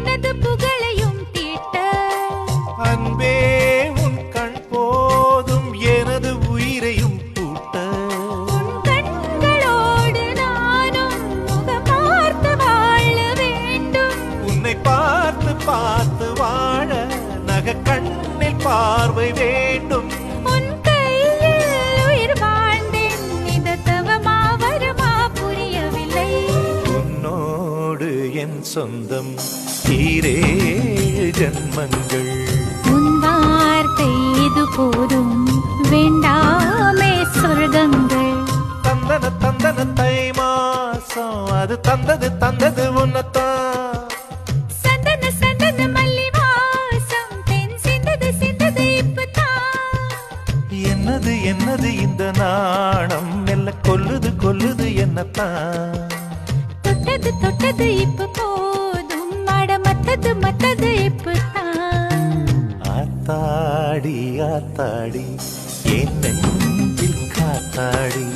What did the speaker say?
எனது புகழையும் தீட்ட. அன்பே உன் கண் போதும் எனது உயிரையும் பூட்ட. உன் கண்களோடு நானும் முகம் பார்த்து வாழ வேண்டும். உன்னை பார்த்து பார்த்து வாழ நக கண்ணில் பார்வை வேண்டும். உன் கையில் உயிர் வாழ்ந்தேன், இது தவமா வருமா புரியவில்லை. உன்னோடு என் சொந்தம் ஈரேழு ஜன்மங்கள். உன் வார்த்தை இது போதும், வேண்டாமே சொர்க்கங்கள். தந்தன தந்தன தை மாசம் அது தந்தது உன்னத்தான். சந்தன சந்தன மல்லி வாசம் தென் சிந்தது சிந்தது இப்பதான். என்னது என்னது இந்த நாணம் மெல்ல கொல்லுது என்னத்தான். தொட்டது தொட்டது இப்ப போதும், மட மத்தது இப்பதான். ஆத்தாடி ஆத்தாடி என் நெஞ்சில் காத்தாடி.